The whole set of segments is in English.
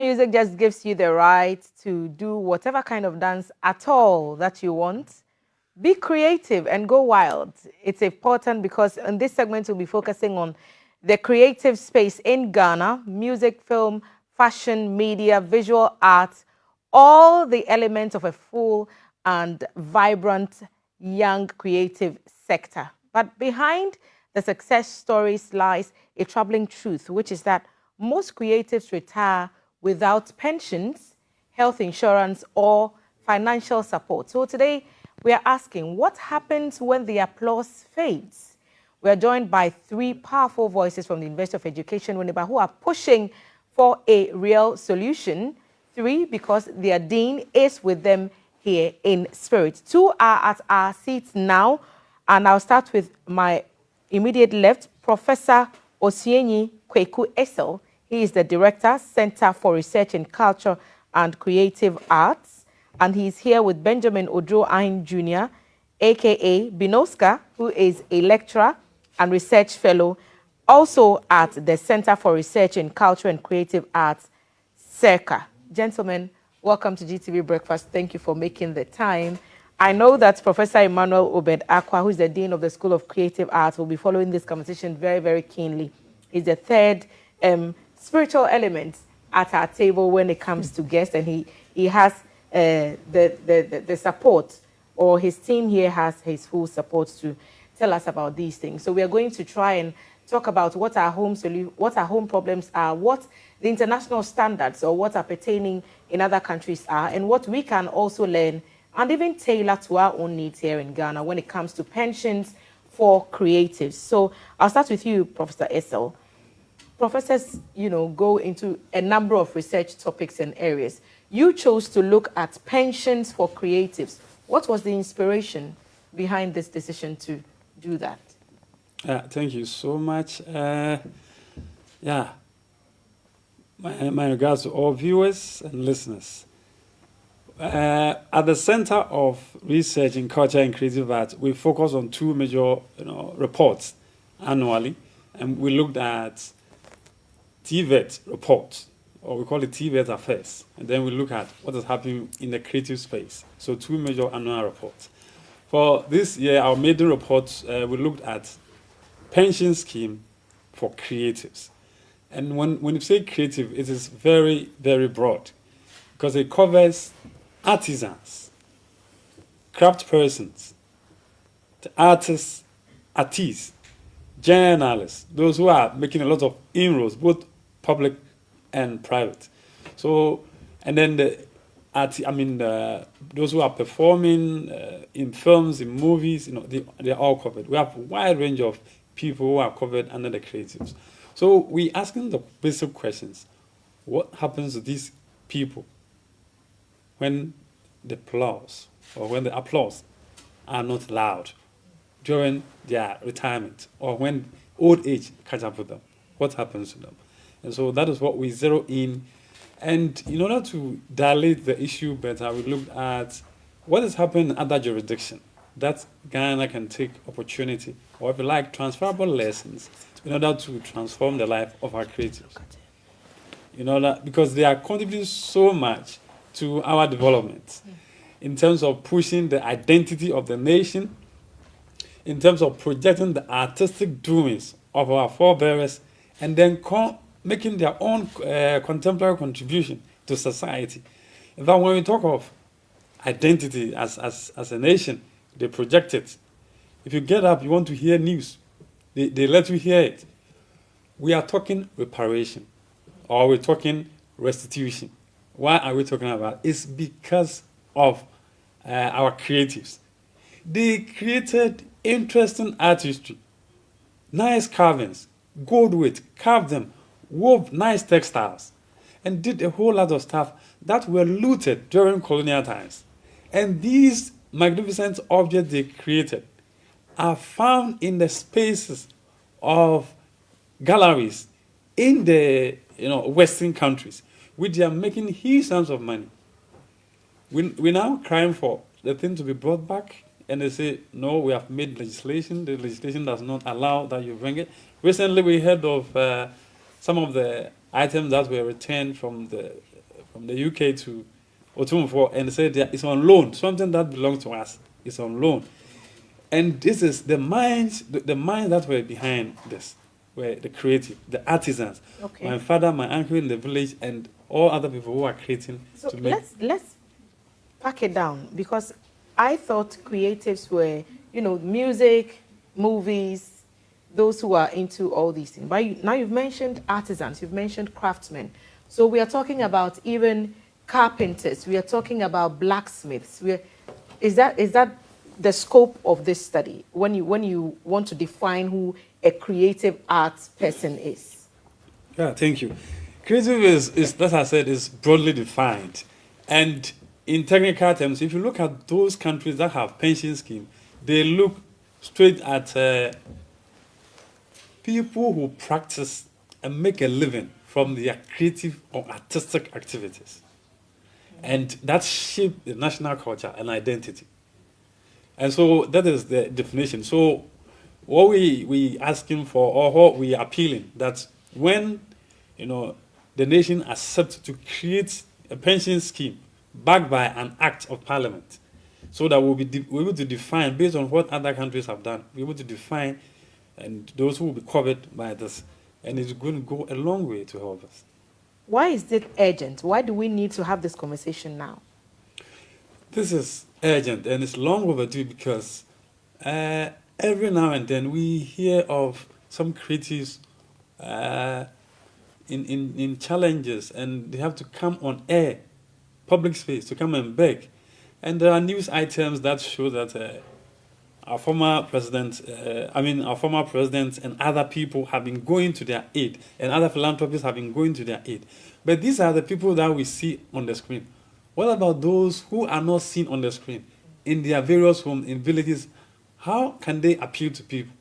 music just gives you the right to do whatever kind of dance at all that you want. Be creative and go wild. It's important because in this segment, we'll be focusing on the creative space in Ghana, music, film, fashion, media, visual arts, all the elements of a full and vibrant young creative sector. But behind the success stories lies a troubling truth, which is that most creatives retire without pensions, health insurance, or financial support. So today, we are asking what happens when the applause fades? We are joined by three powerful voices from the University of Education, Winneba, who are pushing for a real solution. Three, because their dean is with them here in spirit. Two are at our seats now, and I'll start with my immediate left, Professor Osienyi Kweku Esel. He is the Director, Center for Research in Culture and Creative Arts. And he's here with Benjamin Odro Ahin Jr., a.k.a. Binoska, who is a lecturer and research fellow, also at the Center for Research in Culture and Creative Arts, CeRCCA. Gentlemen, welcome to GTV Breakfast. Thank you for making the time. I know that Professor Emmanuel Obed Akwa, who is the Dean of the School of Creative Arts, will be following this conversation very, very keenly. He's the third spiritual element at our table when it comes to guests, and he has the support, or his team here has his full support to tell us about these things. So we are going to try and talk about what our home problems are, what the international standards or what are pertaining in other countries are, and what we can also learn and even tailor to our own needs here in Ghana when it comes to pensions for creatives. So I'll start with you, Professor Esel. Professors, go into a number of research topics and areas. You chose to look at pensions for creatives. What was the inspiration behind this decision to do that? Thank you so much. My regards to all viewers and listeners. At the Center of Research in Culture and Creative Arts, we focus on two major reports annually, and we looked at TVET reports, or we call it TVET Affairs, and then we look at what is happening in the creative space. So two major annual reports. For this year, our maiden report, we looked at pension scheme for creatives. And when you say creative, it is very, very broad, because it covers artisans, craft persons, the artists, journalists, those who are making a lot of inroads, both public and private. So, and then those who are performing in films, in movies, they're all covered. We have a wide range of people who are covered under the creatives. So we asking the basic questions: what happens to these people when the applause are not loud during their retirement, or when old age catch up with them? What happens to them? And so that is what we zero in. And in order to dilate the issue better, we looked at what is happening in other jurisdictions that Ghana can take opportunity, or if you like, transferable lessons in order to transform the life of our creatives. Because they are contributing so much to our development in terms of pushing the identity of the nation, in terms of projecting the artistic doings of our forebears, and then making their own contemporary contribution to society. In fact, when we talk of identity as a nation, they project it. If you get up, you want to hear news, they let you hear it. We are talking reparation, or we're talking restitution. Why are we talking about it? It's because of our creatives. They created interesting artistry, nice carvings, gold weight, carved them, wove nice textiles, and did a whole lot of stuff that were looted during colonial times. And these magnificent objects they created are found in the spaces of galleries in the Western countries, which they are making huge sums of money. We're now crying for the thing to be brought back, and they say, no, we have made legislation. The legislation does not allow that you bring it. Recently, we heard of some of the items that were returned from the from the UK to Otumfuo and said that it's on loan. Something that belongs to us is on loan. And this is the minds, the minds that were behind this, were the creative, the artisans. Okay. My father, my uncle in the village, and all other people who are creating So to make. let's pack it down, because I thought creatives were, music, movies, those who are into all these things. But now you've mentioned artisans, you've mentioned craftsmen. So we are talking about even carpenters. We are talking about blacksmiths. Is that the scope of this study when you want to define who a creative arts person is? Yeah, thank you. Creative is as I said, is broadly defined. And in technical terms, if you look at those countries that have pension scheme, they look straight at people who practice and make a living from their creative or artistic activities. And that shape the national culture and identity. And so that is the definition. So what we asking for, or what we appealing, that when the nation accepts to create a pension scheme backed by an act of parliament, so that we'll be able to define based on what other countries have done, we're able to define, and those who will be covered by this, and it's going to go a long way to help us. Why is it urgent? Why do we need to have this conversation now? This is urgent and it's long overdue because every now and then we hear of some creatives in challenges, and they have to come on air, public space, to come and beg. And there are news items that show that our former president, our former presidents and other people have been going to their aid, and other philanthropists have been going to their aid. But these are the people that we see on the screen. What about those who are not seen on the screen in their various homes, in villages? How can they appeal to people?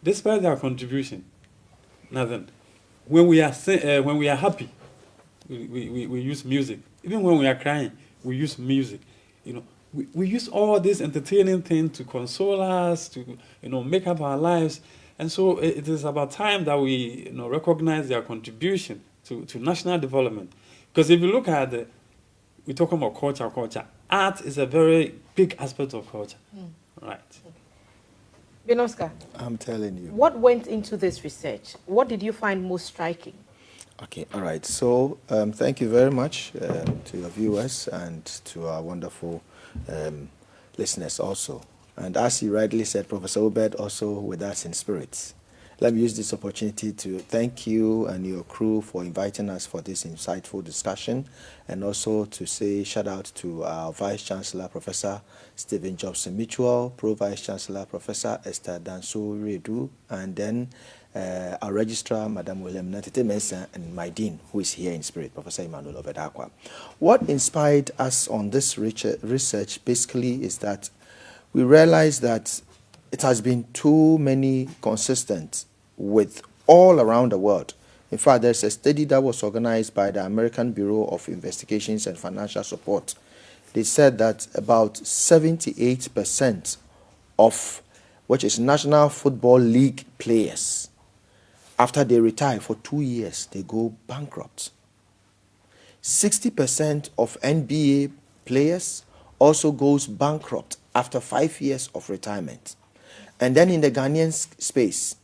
Despite their contribution, nothing. When we are happy, we use music. Even when we are crying, we use music. We use all these entertaining things to console us, to make up our lives. And so it is about time that we recognize their contribution to national development. Because if you look at we're talking about culture. Art is a very big aspect of culture. Right. Binoska, I'm telling you. what went into this research? What did you find most striking? Okay, all right. So thank you very much to your viewers and to our wonderful listeners also. And as you rightly said, Professor Obed also with us in spirit. Let me use this opportunity to thank you and your crew for inviting us for this insightful discussion, and also to say shout out to our Vice Chancellor, Professor Stephen Jobson Mitchell, Pro Vice Chancellor, Professor Esther Danso Redu, and then our Registrar, Madam William Natete Mensah, and my Dean, who is here in spirit, Professor Emmanuel Obedakwa. What inspired us on this research basically is that we realized that it has been too many consistent with all around the world. In fact, there's a study that was organized by the American Bureau of Investigations and Financial Support. They said that about 78% of, which is National Football League players, after they retire for 2 years, they go bankrupt. 60% of NBA players also goes bankrupt after 5 years of retirement. And then in the Ghanaian space,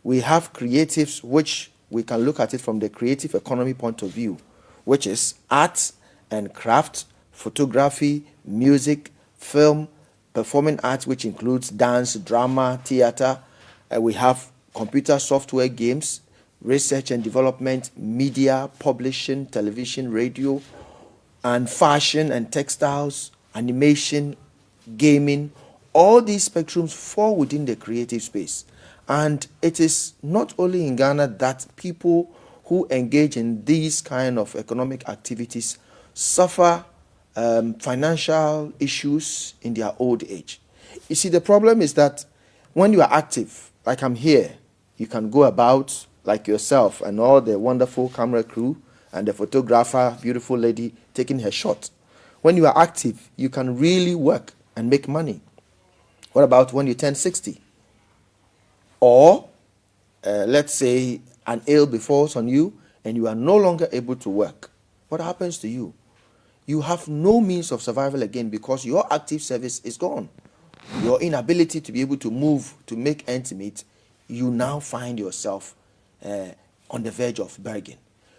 we have creatives, which we can look at it from the creative economy point of view, which is arts and craft, photography, music, film, performing arts, which includes dance, drama, theater. We have computer software, games, research and development, media, publishing, television, radio, and fashion and textiles, animation, gaming. All these spectrums fall within the creative space. And it is not only in Ghana that people who engage in these kind of economic activities suffer financial issues in their old age. You see, the problem is that when you are active, like I'm here, you can go about like yourself and all the wonderful camera crew and the photographer, beautiful lady, taking her shot. When you are active, you can really work and make money. What about when you turn 60? Or, let's say, an ill befalls on you and you are no longer able to work. what happens to you? You have no means of survival again because your active service is gone. Your inability to be able to move to make ends meet, you now find yourself on the verge of begging.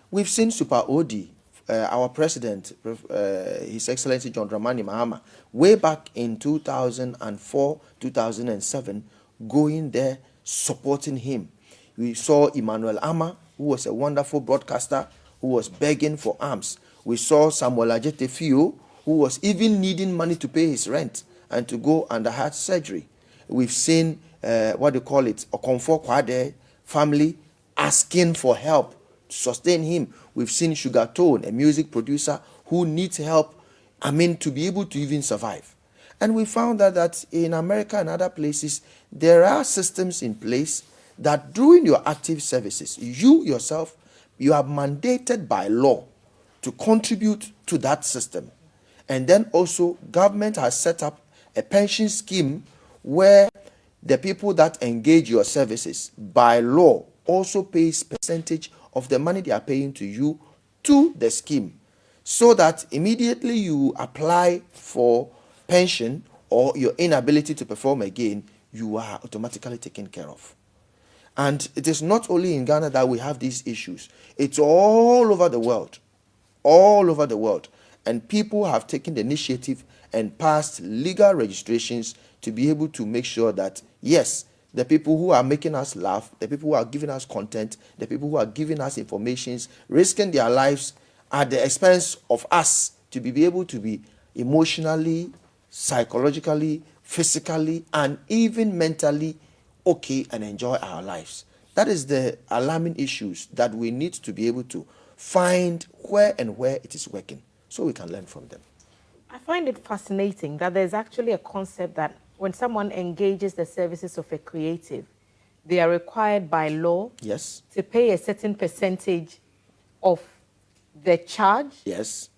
We've seen Super OD, our president, His Excellency John Dramani Mahama, way back in 2004, 2007, going there supporting him. We saw Emmanuel Ama, who was a wonderful broadcaster, who was begging for arms. We saw Samuel Ajete Fio, who was even needing money to pay his rent and to go under heart surgery. We've seen, what they call it, Okomfo Kwade family asking for help to sustain him. We've seen Sugar Tone, a music producer who needs help, to be able to even survive. And we found that in America and other places, there are systems in place that during your active services, you yourself, you are mandated by law to contribute to that system. And then also, government has set up a pension scheme where the people that engage your services by law also pays percentage of the money they are paying to you to the scheme, so that immediately you apply for pension or your inability to perform again, you are automatically taken care of. And it is not only in Ghana that we have these issues. It's all over the world. All over the world. And people have taken the initiative and passed legal registrations to be able to make sure that, yes, the people who are making us laugh, the people who are giving us content, the people who are giving us informations, risking their lives at the expense of us to be able to be emotionally, psychologically, physically, and even mentally okay and enjoy our lives. That is the alarming issues that we need to be able to find where it is working so we can learn from them. I find it fascinating that there's actually a concept that when someone engages the services of a creative, they are required by law, yes, to pay a certain percentage of the charge, yes,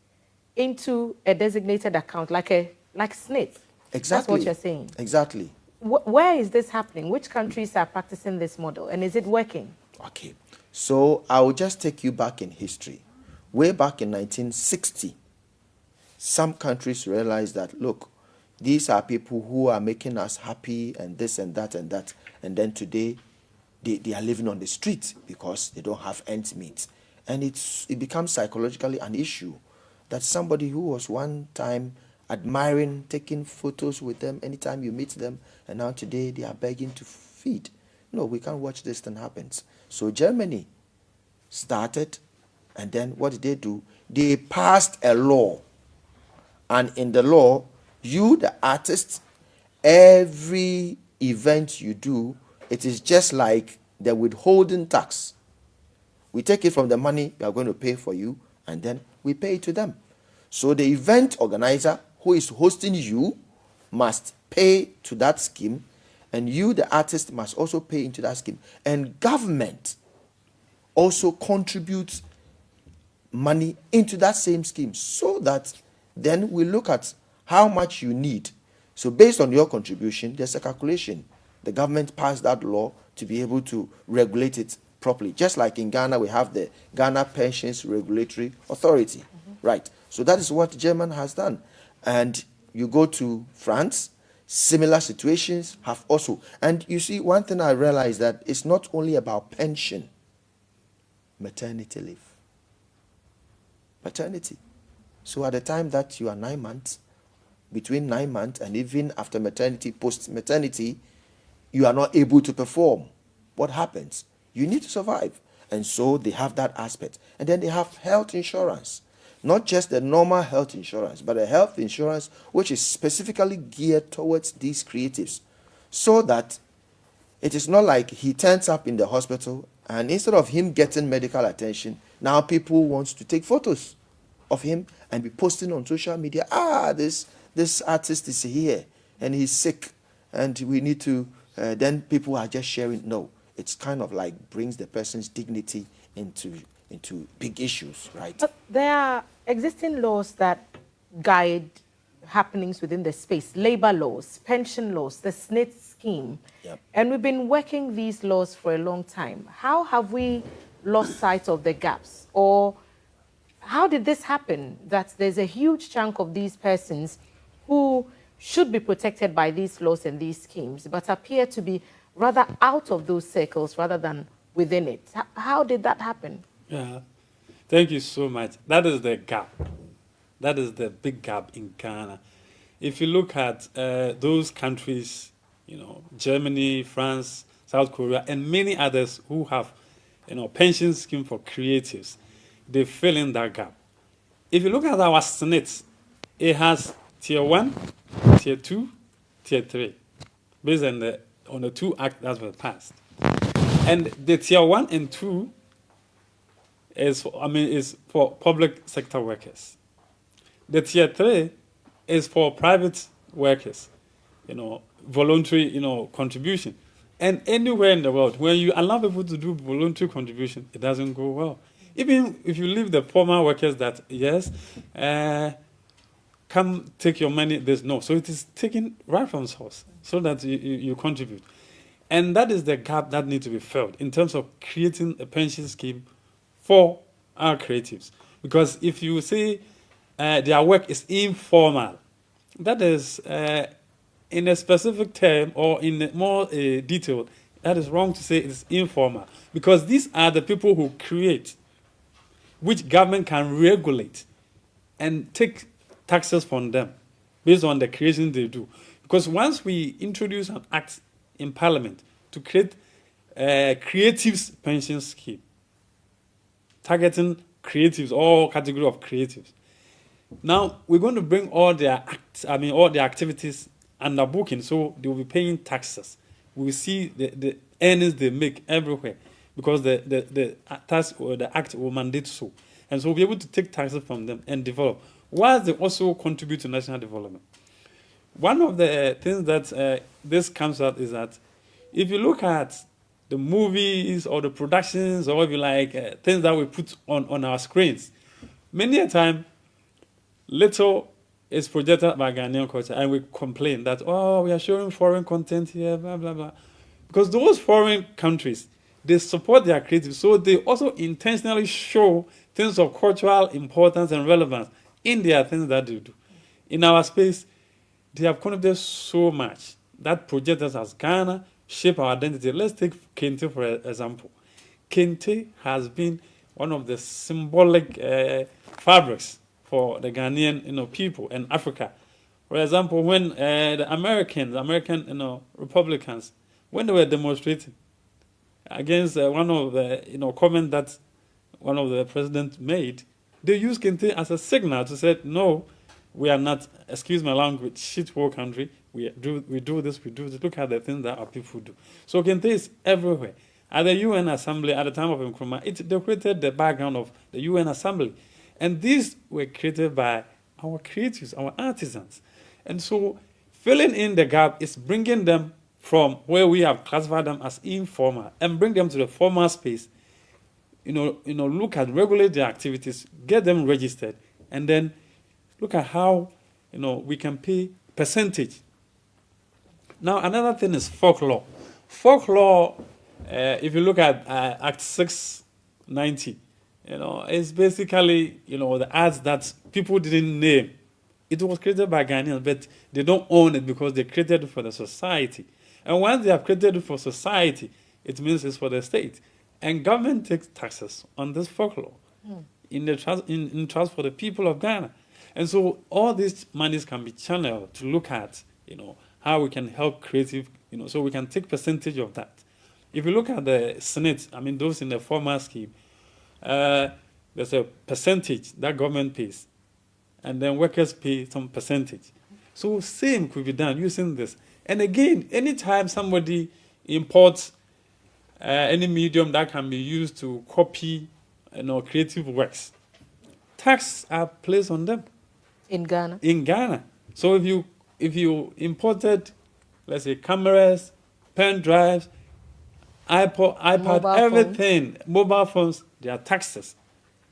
into a designated account, like SNIT. exactly. That's what you're saying. Exactly. Where is this happening? Which countries are practicing this model, and is it working? Okay, so I will just take you back in history. Way back in 1960, some countries realized that, look, these are people who are making us happy and this and that and that. And then today, they are living on the street because they don't have ends meet. And it becomes psychologically an issue that somebody who was one time admiring, taking photos with them anytime you meet them, and now today they are begging to feed. No, we can't watch this thing happen. So Germany started, and then what did they do? They passed a law. And in the law, you, the artist, every event you do, it is just like the withholding tax. We take it from the money we are going to pay for you, and then we pay it to them. So the event organizer who is hosting you must pay to that scheme, and you, the artist, must also pay into that scheme. And government also contributes money into that same scheme, so that then we look at how much you need. So based on your contribution, there's a calculation. The government passed that law to be able to regulate it properly. Just like in Ghana, we have the Ghana Pensions Regulatory Authority. Right. So that is what Germany has done. And you go to France, similar situations have also. And you see, one thing I realized that it's not only about pension, maternity leave. Maternity. So at the time that you are 9 months, between 9 months and even after maternity, post-maternity, you are not able to perform. What happens? You need to survive. And so they have that aspect. And then they have health insurance. Not just the normal health insurance, but a health insurance which is specifically geared towards these creatives. So that it is not like he turns up in the hospital and instead of him getting medical attention, now people want to take photos of him and be posting on social media. This artist is here and he's sick and we need to, then people are just sharing. No, it's kind of like brings the person's dignity into big issues, right? But there are existing laws that guide happenings within the space, labor laws, pension laws, the SNIT scheme. Yep. And we've been working these laws for a long time. How have we lost sight of the gaps? Or how did this happen, that there's a huge chunk of these persons who should be protected by these laws and these schemes, but appear to be rather out of those circles rather than within it? How did that happen? Yeah. Thank you so much. That is the gap. That is the big gap in Ghana. If you look at those countries, Germany, France, South Korea, and many others who have, pension scheme for creatives, they fill in that gap. If you look at our Senate, it has tier 1, tier 2, tier 3, based on the two acts that were passed. And the tier 1 and 2 is for public sector workers. The tier 3 is for private workers, voluntary, contribution. And anywhere in the world, when you allow people to do voluntary contribution, it doesn't go well. Even if you leave the formal workers that, yes, come take your money, there's no. So it is taken right from source so that you contribute. And that is the gap that needs to be filled in terms of creating a pension scheme for our creatives. Because if you say their work is informal, that is, in a specific term or in a more detailed, that is wrong to say it's informal. Because these are the people who create, which government can regulate and take taxes from them based on the creation they do. Because once we introduce an act in Parliament to create a creatives pension scheme, targeting creatives, all category of creatives. Now we're going to bring all their activities under booking, so they will be paying taxes. We will see the earnings they make everywhere because the tax or the act will mandate so, and so we'll be able to take taxes from them and develop, while they also contribute to national development. One of the things that this comes out is that if you look at the movies or the productions or if you like things that we put on our screens, many a time little is projected by Ghanaian culture and we complain that, oh, we are showing foreign content here, blah, blah, blah. Because those foreign countries, they support their creatives, so they also intentionally show things of cultural importance and relevance in their things that they do. In our space, they have contributed so much that project us as Ghana, shape our identity. Let's take Kente for example. Kente has been one of the symbolic fabrics for the Ghanaian, people and Africa. For example, when the American, Republicans, when they were demonstrating against one of the, comment that one of the presidents made, they used Kente as a signal to say, no, we are not, excuse my language, shithole country. We do this. Look at the things that our people do. So Kente is everywhere. At the UN Assembly, at the time of Nkrumah, it decorated the background of the UN Assembly. And these were created by our creatives, our artisans. And so filling in the gap is bringing them from where we have classified them as informal and bring them to the formal space, look at, regulate their activities, get them registered, and then look at how, we can pay percentage. Now, another thing is folklore. Folklore, if you look at Act 690, it's basically, the arts that people didn't name. It was created by Ghanaians, but they don't own it because they created it for the society. And once they have created it for society, it means it's for the state. And government takes taxes on this folklore in trust for the people of Ghana. And so all these monies can be channeled to look at, how we can help creative, so we can take percentage of that. If you look at the Senate, those in the formal scheme, there's a percentage that government pays, and then workers pay some percentage. So same could be done using this. And again, anytime somebody imports any medium that can be used to copy, creative works, tax are placed on them. In Ghana? In Ghana. So if you imported, let's say, cameras, pen drives, iPad, Mobile everything, phones. Mobile phones, they are taxes.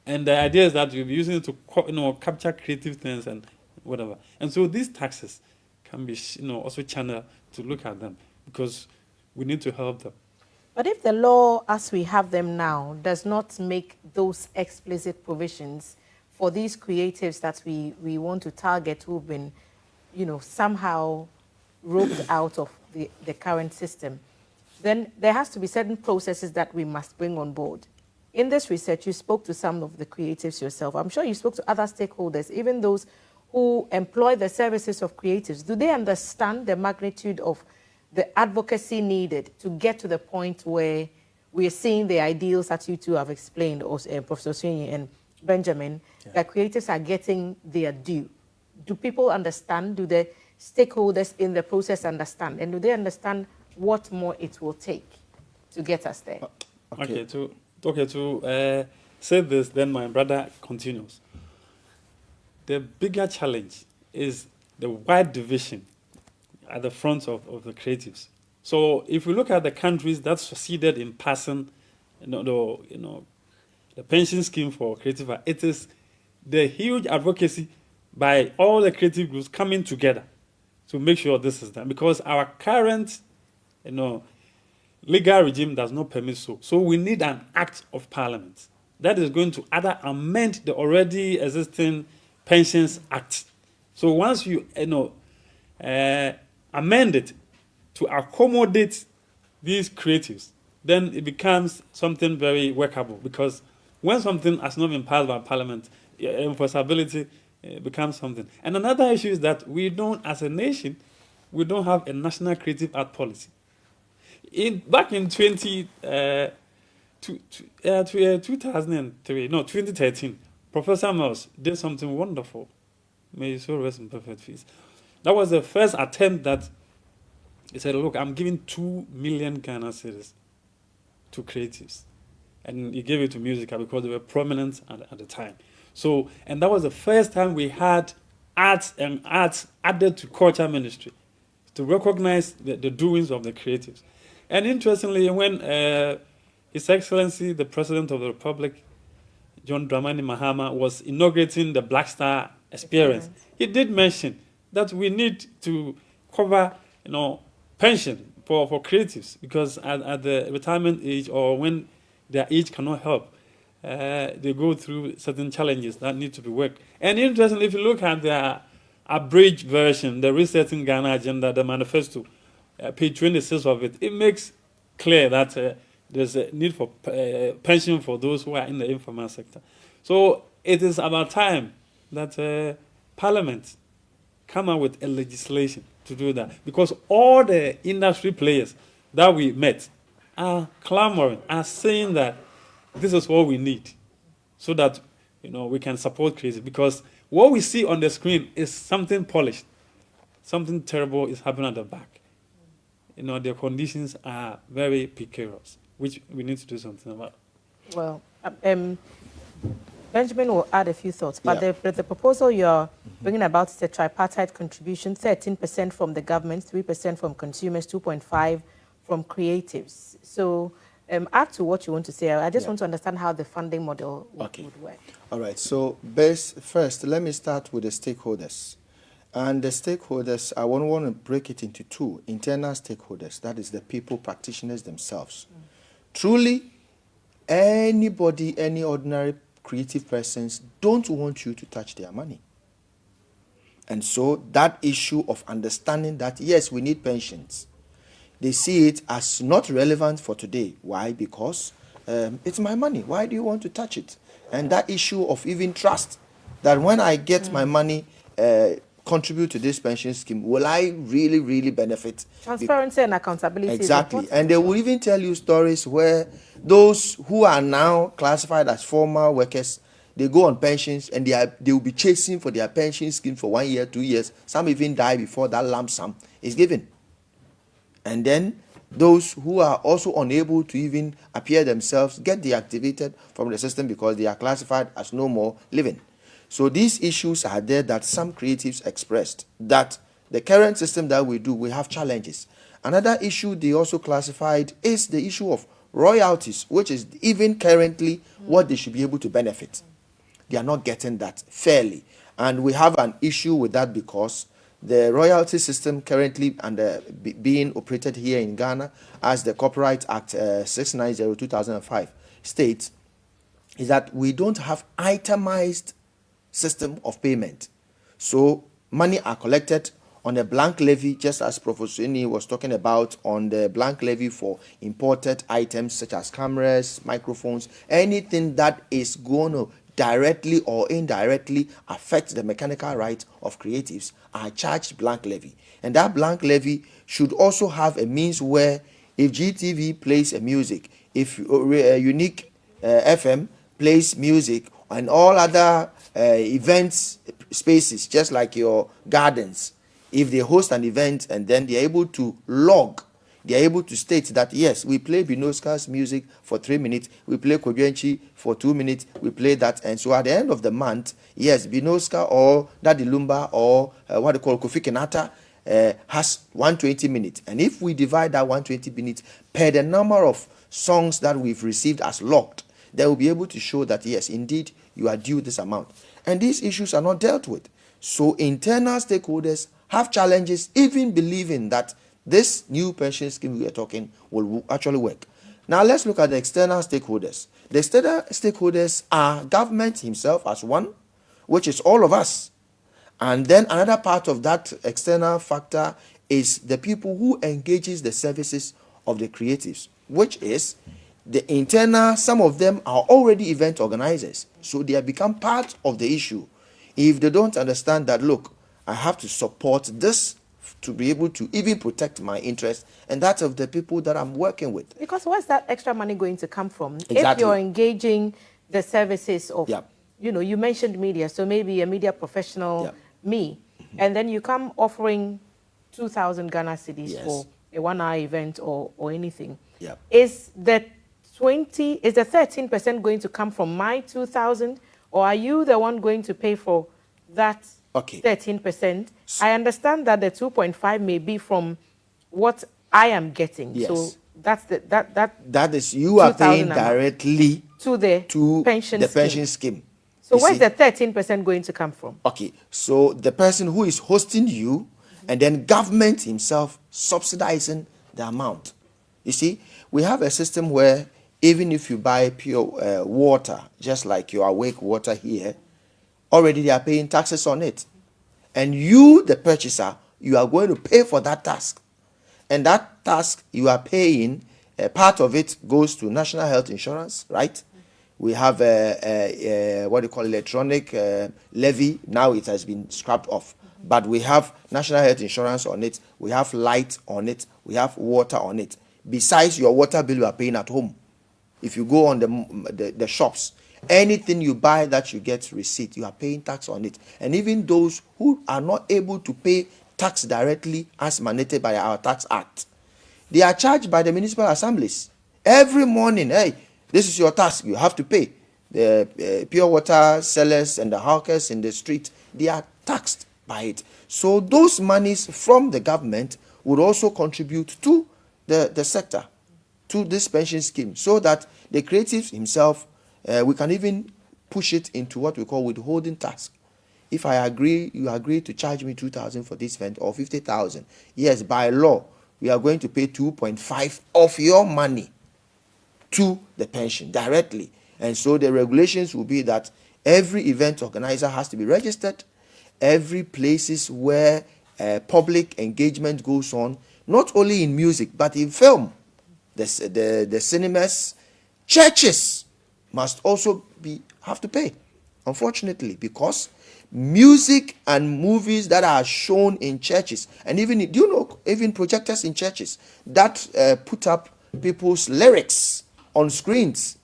And the idea is that you'll be using it to capture creative things and whatever. And so these taxes can be also channeled to look at them because we need to help them. But if the law, as we have them now, does not make those explicit provisions for these creatives that we want to target who've been, somehow roped out of the current system, then there has to be certain processes that we must bring on board. In this research, you spoke to some of the creatives yourself. I'm sure you spoke to other stakeholders, even those who employ the services of creatives. Do they understand the magnitude of the advocacy needed to get to the point where we are seeing the ideals that you two have explained, Professor Sweeney and Benjamin, that creatives are getting their due? Do people understand? Do the stakeholders in the process understand? And do they understand what more it will take to get us there? Okay, to say this, then my brother continues. The bigger challenge is the wide division at the front of the creatives. So if we look at the countries that succeeded in passing, the pension scheme for creative, it is the huge advocacy by all the creative groups coming together to make sure this is done. Because our current, legal regime does not permit so. So we need an act of parliament that is going to either amend the already existing Pensions Act. So once you amend it to accommodate these creatives, then it becomes something very workable. Because when something has not been passed by Parliament, enforceability becomes something. And another issue is that we don't, as a nation, we don't have a national creative art policy. Back in 2013, Professor Mills did something wonderful. May you so rest in perfect peace. That was the first attempt that he said, look, I'm giving 2 million Ghana cedis to creatives. And he gave it to Musica because they were prominent at the time. So, and that was the first time we had arts added to culture ministry to recognize the doings of the creatives. And interestingly, when His Excellency, the President of the Republic, John Dramani Mahama, was inaugurating the Black Star experience, he did mention that we need to cover, pension for creatives, because at the retirement age, or when their age cannot help, they go through certain challenges that need to be worked. And interestingly, if you look at the abridged version, the Resetting Ghana Agenda, the manifesto, page 26 of it, it makes clear that there's a need for pension for those who are in the informal sector. So it is about time that Parliament come up with a legislation to do that, because all the industry players that we met are clamoring, are saying that this is what we need, so that we can support creative. Because what we see on the screen is something polished, something terrible is happening at the back. Their conditions are very precarious, which we need to do something about. Well, Benjamin will add a few thoughts, but the proposal you're bringing about is a tripartite contribution: 13% from the government, 3% from consumers, 2.5% from creatives. So add to what you want to say. I just want to understand how the funding model would work. All right. So first, let me start with the stakeholders. And the stakeholders, I want to break it into two. Internal stakeholders, that is the people, practitioners themselves. Truly, anybody, any ordinary creative persons don't want you to touch their money. And so that issue of understanding that, yes, we need pensions, they see it as not relevant for today. Why? Because it's my money. Why do you want to touch it? And that issue of even trust, that when I get my money, contribute to this pension scheme, will I really, really benefit? Transparency and accountability. Exactly. And they will even tell you stories where those who are now classified as former workers, they go on pensions and they will be chasing for their pension scheme for 1 year, 2 years. Some even die before that lump sum is given. And then those who are also unable to even appear themselves get deactivated from the system because they are classified as no more living. So these issues are there that some creatives expressed, that the current system that we do, we have challenges. Another issue they also classified is the issue of royalties, which is even currently what they should be able to benefit. They are not getting that fairly. And we have an issue with that because the royalty system currently being operated here in Ghana as the Copyright Act 690/2005 states is that we don't have itemized system of payment. So money are collected on a blank levy, just as Professor Ini was talking about, on the blank levy for imported items such as cameras, microphones, anything that is going to directly or indirectly affect the mechanical right of creatives are charged blank levy. And that blank levy should also have a means where if GTV plays a music, if Unique FM plays music, and all other events spaces, just like your gardens, if they host an event and then they're able to log, they're able to state that, yes, we play Binoska's music for 3 minutes, we play Kobienchi for 2 minutes, we play that. And so at the end of the month, yes, Binoska or Daddy Lumba or what they call Kofi Kenata has 120 minutes. And if we divide that 120 minutes per the number of songs that we've received as logged, they will be able to show that, yes, indeed, you are due this amount. And these issues are not dealt with. So internal stakeholders have challenges, even believing that this new pension scheme we are talking will actually work. Now let's look at the external stakeholders. The external stakeholders are government himself as one, which is all of us. And then another part of that external factor is the people who engages the services of the creatives, which is the internal. Some of them are already event organizers, so they have become part of the issue. If they don't understand that, look, I have to support this to be able to even protect my interest and that of the people that I'm working with. Because where's that extra money going to come from? Exactly. If you're engaging the services of, Yep. you mentioned media, so maybe a media professional, Yep. me, and then you come offering 2,000 Ghana cedis Yes. for a 1-hour event or anything. Yep. Is the 13% going to come from my 2,000, or are you the one going to pay for that Okay. 13%? I understand that the 2.5 may be from what I am getting. Yes. So that's That is, you are 2,000 paying amount directly to the pension the scheme. pension scheme. So You where's see? the 13% going to come from? Okay, so the person who is hosting you, and then government himself subsidizing the amount. You see, we have a system where even if you buy pure water, just like your awake water here, already they are paying taxes on it. And you, the purchaser, you are going to pay for that task. And that task you are paying, part of it goes to national health insurance, right? We have what do you call electronic levy. Now it has been scrapped off. But we have national health insurance on it. We have light on it. We have water on it. Besides your water bill you are paying at home. If you go on the shops, anything you buy that you get receipt, you are paying tax on it. And even those who are not able to pay tax directly as mandated by our tax act, they are charged by the municipal assemblies. Every morning, hey, this is your tax, you have to pay. The pure water sellers and the hawkers in the street, they are taxed by it. So those monies from the government would also contribute to the sector, to this pension scheme, so that the creative himself, we can even push it into what we call withholding tax. If I agree, you agree to charge me 2,000 for this event or 50,000. Yes, by law, we are going to pay 2.5 of your money to the pension directly. And so the regulations will be that every event organizer has to be registered. Every places where public engagement goes on, not only in music, but in film, the cinemas, churches must also have to pay, unfortunately, because music and movies that are shown in churches, and even projectors in churches that put up people's lyrics on screens,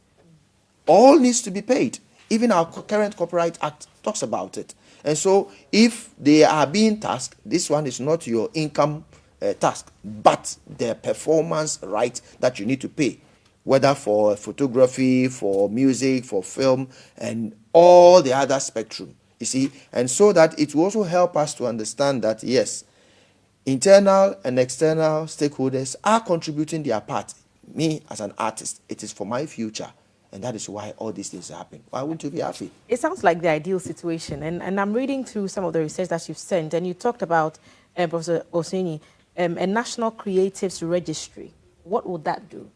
all needs to be paid. Even our current Copyright Act talks about it. And so if they are being tasked, this one is not your income task, but the performance right that you need to pay, whether for photography, for music, for film, and all the other spectrum, you see. And so that it will also help us to understand that, yes, internal and external stakeholders are contributing their part. Me, as an artist, it is for my future. And that is why all these things happen. Why wouldn't you be happy? It sounds like the ideal situation. And I'm reading through some of the research that you've sent, and you talked about, Professor Osini, a national creatives registry. What would that do?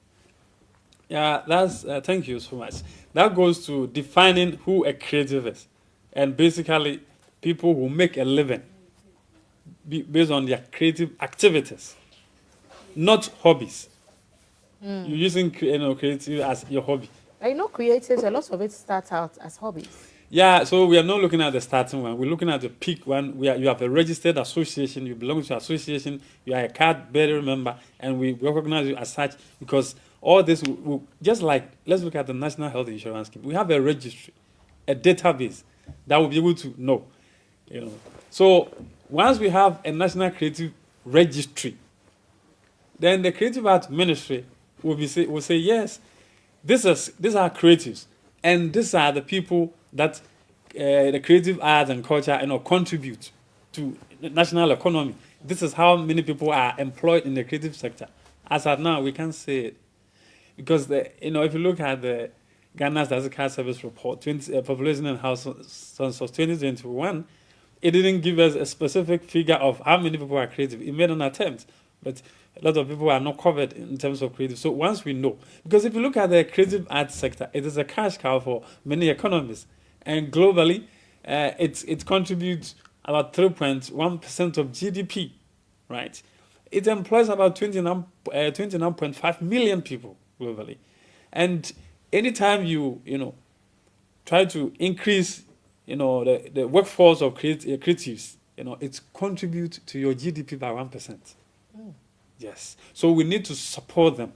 Yeah, that's thank you so much. That goes to defining who a creative is. and basically people who make a living based on their creative activities, not hobbies. You're using creative as your hobby. I know creatives, a lot of it starts out as hobbies. Yeah, so we are not looking at the starting one. We're looking at the peak one. You have a registered association. You belong to an association. You are a card-bearing member, and we recognize you as such because all this, just like let's look at the National Health Insurance Scheme. We have a registry, a database that will be able to know. So once we have a National Creative Registry, then the Creative Arts Ministry will say yes, these are creatives, and these are the people that the creative arts and culture contribute to the national economy. This is how many people are employed in the creative sector. As of now, we can't say it because if you look at the Ghana Statistical Service report, population and household census 2021, it didn't give us a specific figure of how many people are creative. It made an attempt, but a lot of people are not covered in terms of creative. So once we know, because if you look at the creative arts sector, it is a cash cow for many economies, and globally, it contributes about 3.1% of GDP, right? It employs about 29.5 million people globally, and anytime you try to increase the workforce of creatives, it contributes to your GDP by 1%. Yes. So we need to support them.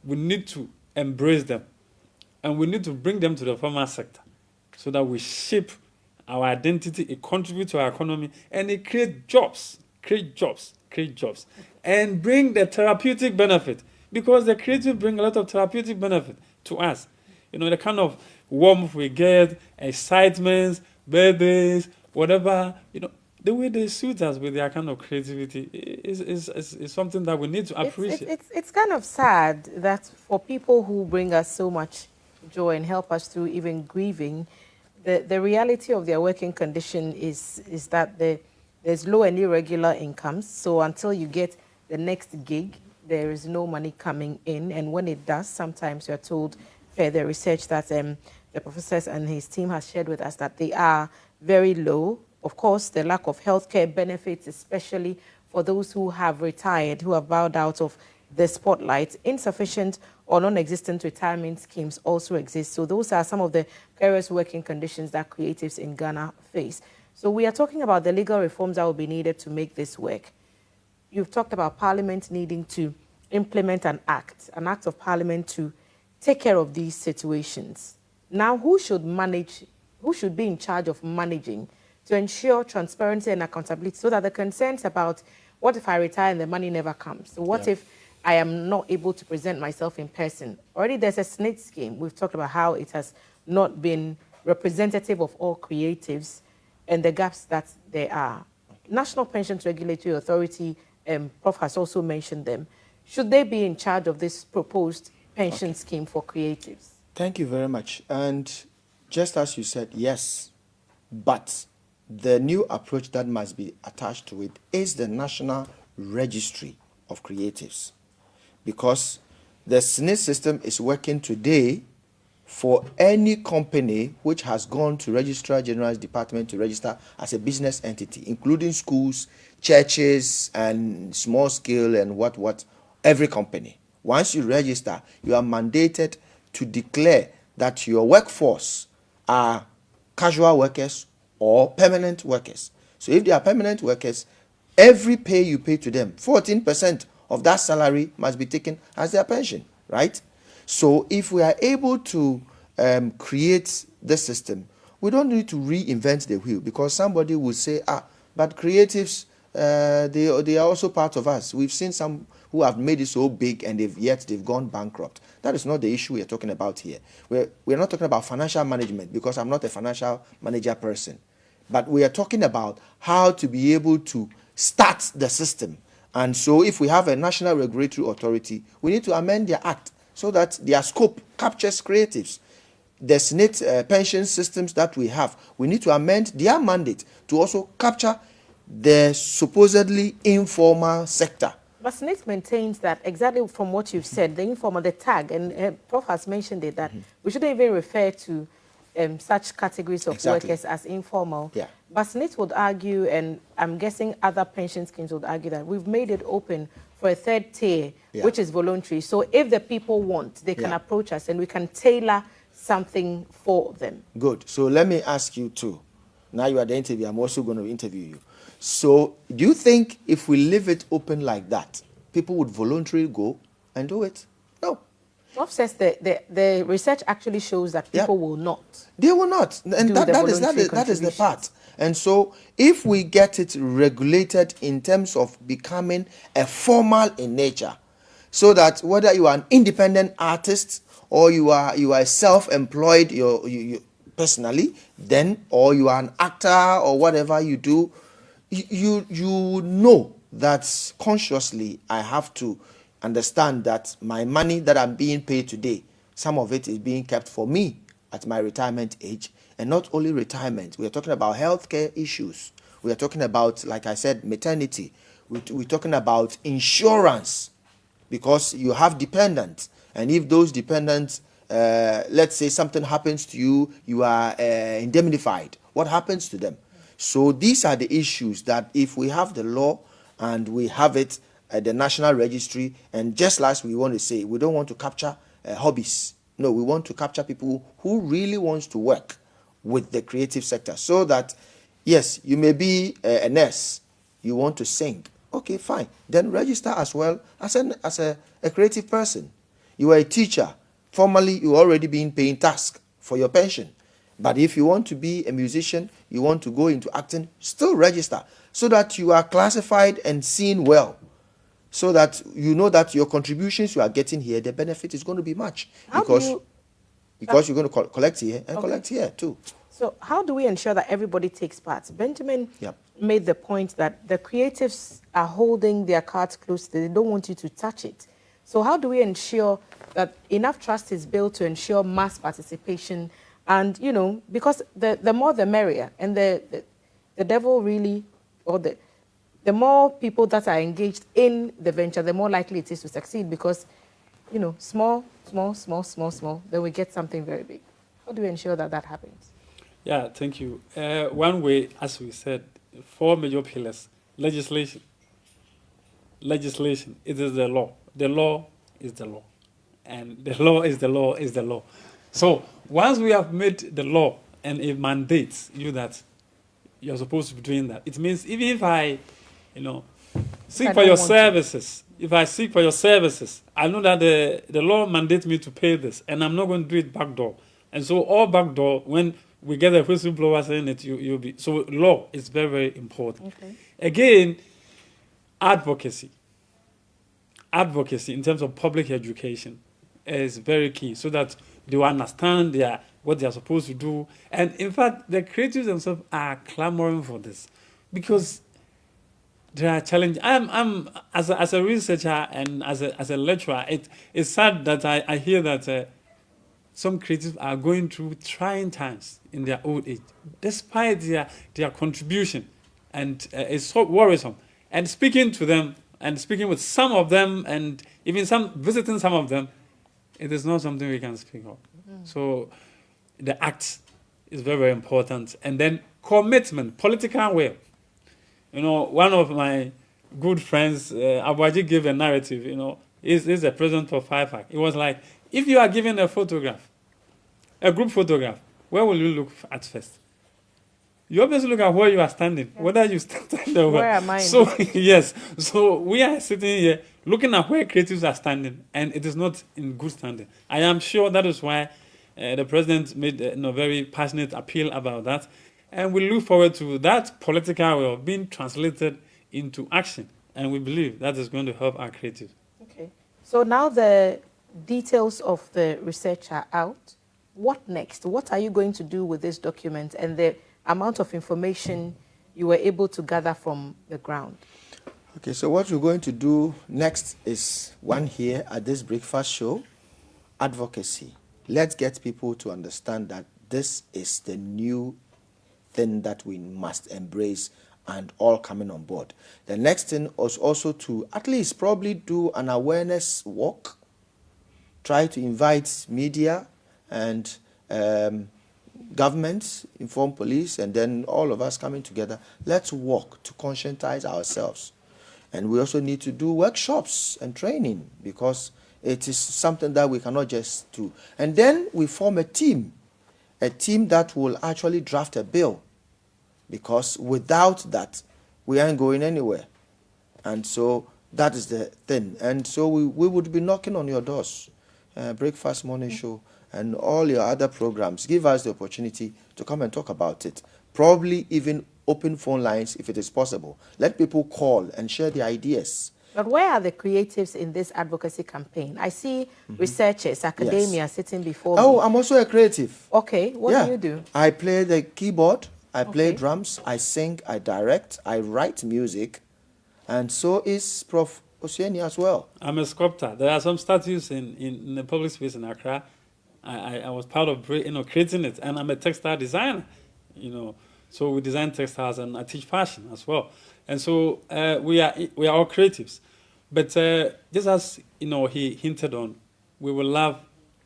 We need to embrace them. And we need to bring them to the formal sector so that we shape our identity, it contributes to our economy, and it creates jobs, and bring the therapeutic benefit. Because the creative bring a lot of therapeutic benefit to us. The kind of warmth we get, excitements, birthdays, whatever, the way they suit us with their kind of creativity is something that we need to appreciate. It's kind of sad that for people who bring us so much joy and help us through even grieving, the reality of their working condition is that there's low and irregular incomes. So until you get the next gig, there is no money coming in. And when it does, sometimes you're told per the research that the professors and his team has shared with us that they are very low. Of course, the lack of healthcare benefits, especially for those who have retired, who have bowed out of the spotlight, insufficient or non-existent retirement schemes also exist. So those are some of the various working conditions that creatives in Ghana face. So we are talking about the legal reforms that will be needed to make this work. You've talked about Parliament needing to implement an act of Parliament to take care of these situations. Now, who should be in charge of managing to ensure transparency and accountability so that the concerns about what if I retire and the money never comes? So what if I am not able to present myself in person? Already there's a SNIT scheme. We've talked about how it has not been representative of all creatives and the gaps that there are. National Pensions Regulatory Authority, Prof has also mentioned them. Should they be in charge of this proposed pension scheme for creatives? Thank you very much. And just as you said, yes, but the new approach that must be attached to it is the National Registry of Creatives, because the SNIT system is working today for any company which has gone to Registrar General's Department to register as a business entity, including schools, churches, and small scale and every company. Once you register, you are mandated to declare that your workforce are casual workers or permanent workers. So if they are permanent workers, every pay you pay to them, 14% of that salary must be taken as their pension, right? So if we are able to create the system, we don't need to reinvent the wheel, because somebody will say, but creatives, they are also part of us. We've seen some who have made it so big and they've gone bankrupt. That is not the issue we are talking about here. We're not talking about financial management, because I'm not a financial manager person. But we are talking about how to be able to start the system. And so if we have a national regulatory authority, we need to amend their act so that their scope captures creatives. The SNIT pension systems that we have, we need to amend their mandate to also capture the supposedly informal sector. But SNIT maintains that, exactly from what you've said, the informal, the tag, and Prof has mentioned it, that we shouldn't even refer to such categories of Exactly. workers as informal. Yeah. But SNIT would argue, and I'm guessing other pension schemes would argue, that we've made it open for a third tier, Yeah. which is voluntary. So if the people want, they can Yeah. approach us and we can tailor something for them. Good. So let me ask you too. Now you are the interview. I'm also going to interview you. So do you think if we leave it open like that, people would voluntarily go and do it? No. Prof says the research actually shows that people will not. They will not. And Do that, the that is voluntary the part. And so if we get it regulated in terms of becoming a formal in nature, so that whether you are an independent artist or you are self-employed you personally, then, or you are an actor or whatever you do, you know that consciously I have to understand that my money that I'm being paid today, some of it is being kept for me at my retirement age. And not only retirement, we are talking about healthcare issues. We are talking about, like I said, maternity. We're talking about insurance, because you have dependents. And if those dependents, let's say something happens to you, you are indemnified. What happens to them? So these are the issues that if we have the law and we have it at the National Registry, and just like we want to say, we don't want to capture hobbies. No, we want to capture people who really wants to work with the creative sector, so that, yes, you may be a nurse, you want to sing. Okay, fine. Then register as well as a creative person. You are a teacher. Formally, you're already being paying tax for your pension. But if you want to be a musician, you want to go into acting, still register, so that you are classified and seen well, so that you know that your contributions you are getting here, the benefit is going to be much. Because you're going to collect here and collect here too. So how do we ensure that everybody takes part? Benjamin made the point that the creatives are holding their cards close. They don't want you to touch it. So how do we ensure that enough trust is built to ensure mass participation? And, you know, because the more the merrier, and the devil really, or the more people that are engaged in the venture, the more likely it is to succeed, because, you know, small, then we get something very big. How do we ensure that that happens? Yeah, thank you. One way, as we said, 4 major pillars. Legislation. Legislation. It is the law. The law is the law. And the law is the law is the law. So once we have made the law and it mandates you that you're supposed to be doing that, it means even if I, seek for your services, if I seek for your services, I know that the law mandates me to pay this, and I'm not going to do it backdoor. And so all backdoor, when we get a whistleblower saying it, you'll be. So law is very, very important. Okay. Again, advocacy. Advocacy in terms of public education is very key, so that they will understand what they are supposed to do. And in fact, the creatives themselves are clamoring for this, because there are challenges. I'm as a researcher and as a lecturer, it's sad that I hear that some creatives are going through trying times in their old age, despite their contribution, and it's so worrisome. And speaking to them, and speaking with some of them, and even visiting some of them, it is not something we can speak of. So the act is very, very important. And then commitment, political will. One of my good friends, Abaji, gave a narrative. He's the president of FIFAC. It was like, if you are given a photograph, a group photograph, where will you look at first? You obviously look at where you are standing, whether you stand or where am I? So yes, so we are sitting here looking at where creatives are standing, and it is not in good standing. I am sure that is why the president made a very passionate appeal about that, and we look forward to that political will being translated into action, and we believe that is going to help our creatives. Okay, so now the details of the research are out. What next? What are you going to do with this document and the amount of information you were able to gather from the ground? Okay, so what we're going to do next is one here at this breakfast show, advocacy. Let's get people to understand that this is the new thing that we must embrace and all coming on board. The next thing was also to at least probably do an awareness walk, try to invite media and government, inform police, and then all of us coming together. Let's work to conscientize ourselves. And we also need to do workshops and training because it is something that we cannot just do. And then we form a team that will actually draft a bill, because without that, we aren't going anywhere. And so that is the thing. And so we would be knocking on your doors, Breakfast Morning Show, and all your other programs. Give us the opportunity to come and talk about it. Probably even open phone lines if it is possible. Let people call and share their ideas. But where are the creatives in this advocacy campaign? I see researchers, academia sitting before me. I'm also a creative. Okay, what do you do? I play the keyboard, I play drums, I sing, I direct, I write music, and so is Prof. Osieni as well. I'm a sculptor. There are some statues in the public space in Accra. I was part of creating it, and I'm a textile designer. So we design textiles and I teach fashion as well. And so we are all creatives. But just as he hinted on, we will love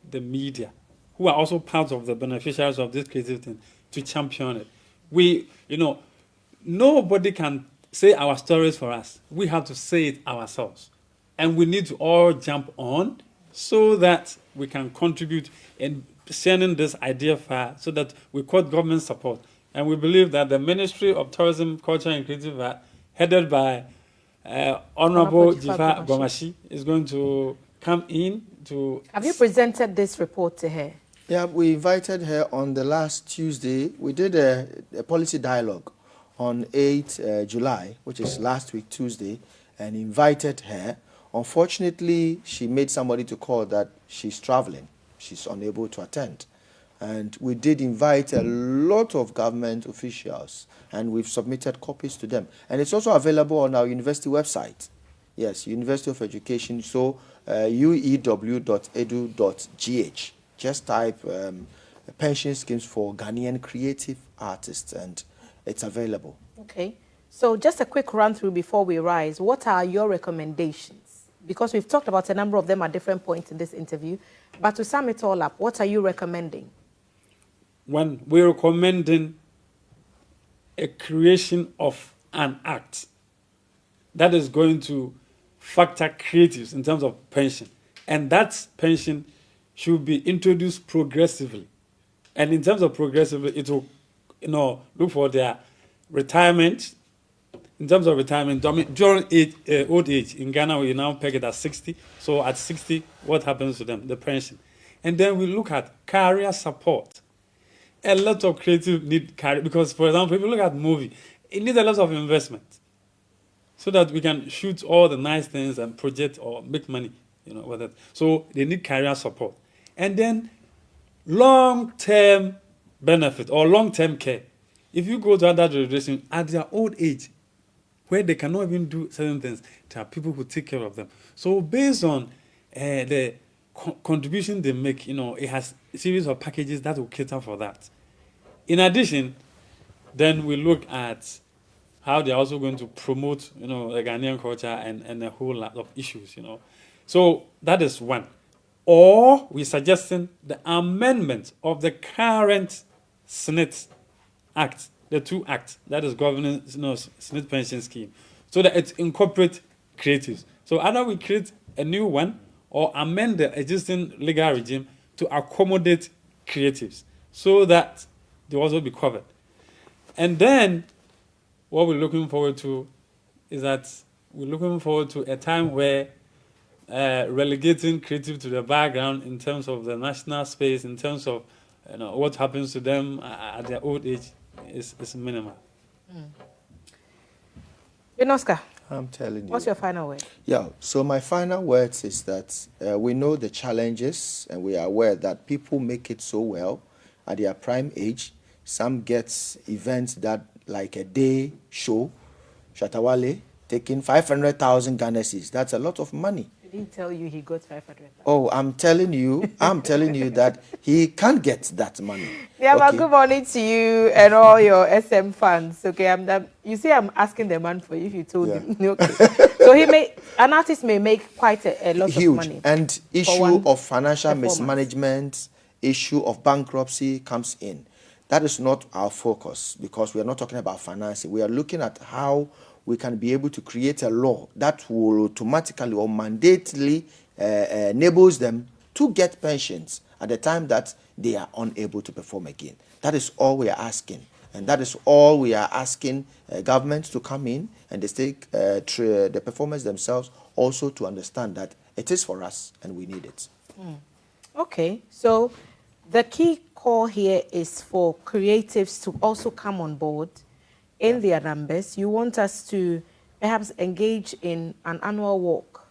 the media, who are also part of the beneficiaries of this creative thing, to champion it. Nobody can say our stories for us. We have to say it ourselves. And we need to all jump on so that we can contribute in sending this idea far, so that we got government support. And we believe that the Ministry of Tourism, Culture and Creative Art, headed by Honorable Jifa Gomashi, is going to come in to... Have you presented this report to her? Yeah, we invited her on the last Tuesday. We did a policy dialogue on 8 July, which is last week, Tuesday, and invited her. Unfortunately, she made somebody to call that she's traveling. She's unable to attend. And we did invite a lot of government officials, and we've submitted copies to them. And it's also available on our university website. Yes, University of Education, so UEW.edu.gh. Just type pension schemes for Ghanaian creative artists, and it's available. Okay. So just a quick run through before we rise. What are your recommendations? Because we've talked about a number of them at different points in this interview. But to sum it all up, what are you recommending? When we're recommending a creation of an act that is going to factor creatives in terms of pension. And that pension should be introduced progressively. And in terms of progressively, it will, look for their retirement. In terms of retirement, during old age, in Ghana, we now peg it at 60. So at 60, what happens to them? The pension. And then we look at career support. A lot of creative need career, because, for example, if you look at movie, it needs a lot of investment so that we can shoot all the nice things and project or make money, with it. So they need career support. And then long-term benefit or long-term care. If you go to other generations at their old age, where they cannot even do certain things, there are people who take care of them. So based on the contribution they make, it has a series of packages that will cater for that. In addition, then we look at how they're also going to promote, the Ghanaian culture and a whole lot of issues, So that is one. Or we're suggesting the amendment of the current SNIT Act, the two acts, that is governing SNIT pension scheme, so that it incorporates creatives. So either we create a new one or amend the existing legal regime to accommodate creatives so that they also be covered. And then what we're looking forward to is that we're looking forward to a time where relegating creative to the background in terms of the national space, in terms of what happens to them at their old age is minimal. Oscar, I'm telling you. What's your final word? Yeah, so my final words is that we know the challenges, and we are aware that people make it so well at their prime age. Some get events that, like a day show, Shatawale, taking 500,000 Ghana cedis. That's a lot of money. He didn't tell you he got 500,000. Oh, I'm telling you that he can't get that money. Yeah, okay. Good morning to you and all your SM fans. Okay, you see, I'm asking the man for you if you told him. Okay. So an artist may make quite a lot of money. And issue of financial mismanagement, issue of bankruptcy comes in. That is not our focus, because we are not talking about financing. We are looking at how we can be able to create a law that will automatically or mandatorily enables them to get pensions at the time that they are unable to perform again. That is all we are asking. And that is all we are asking governments to come in and the performers themselves also to understand that it is for us and we need it. Okay, so the key call here is for creatives to also come on board in their numbers. You want us to perhaps engage in an annual walk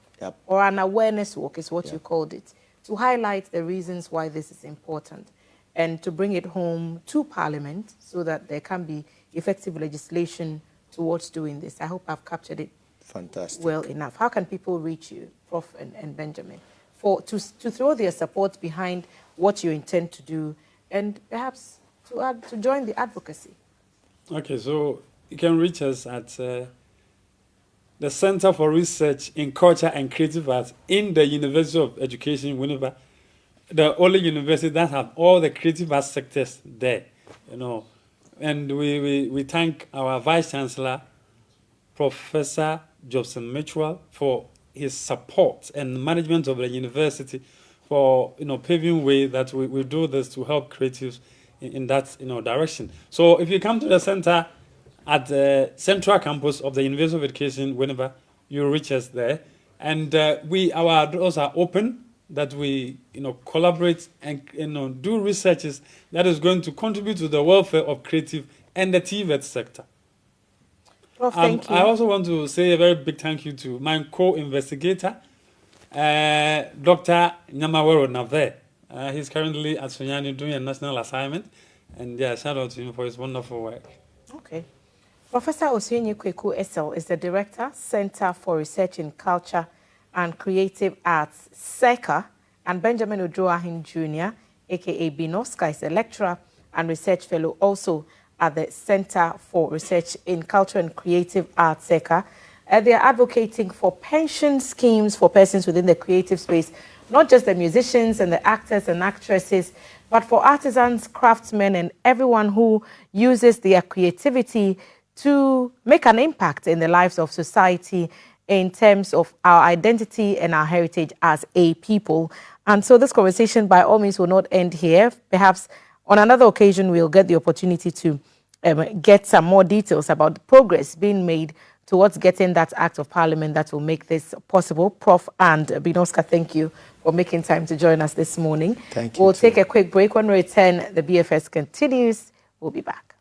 or an awareness walk is what you called it, to highlight the reasons why this is important and to bring it home to Parliament so that there can be effective legislation towards doing this. I hope I've captured it well enough. How can people reach you, Prof. and Benjamin, to throw their support behind what you intend to do and perhaps to join the advocacy? Okay, so you can reach us at the Center for Research in Culture and Creative Arts in the University of Education, Winneba, the only university that have all the creative arts sectors there, you know. And we thank our Vice Chancellor, Professor Jobson Mitchell, for his support and management of the university for, you know, paving way that we do this to help creatives in that, you know, direction. So if you come to the center at the central campus of the University of Education, whenever you reach us there, and our doors are open that we, you know, collaborate and, you know, do researches that is going to contribute to the welfare of creative and the TVET sector. Prof, thank you. I also want to say a very big thank you to my co-investigator, Dr. Nyamawero Nave. He's currently at Sunyani doing a national assignment, and yeah, shout out to him for his wonderful work. Okay. Professor Osuenyi Kweku Essel is the Director, Center for Research in Culture and Creative Arts, CeRCCA, and Benjamin Ojoahin Jr., aka Binoska, is a lecturer and research fellow also at the Center for Research in Culture and Creative Arts, CeRCCA. They are advocating for pension schemes for persons within the creative space, not just the musicians and the actors and actresses, but for artisans, craftsmen, and everyone who uses their creativity to make an impact in the lives of society in terms of our identity and our heritage as a people. And so this conversation, by all means, will not end here. Perhaps on another occasion, we'll get the opportunity to get some more details about the progress being made towards getting that act of parliament that will make this possible. Prof. and Binoska, thank you for making time to join us this morning. Thank you. We'll take a quick break. When we return, the BFS continues. We'll be back.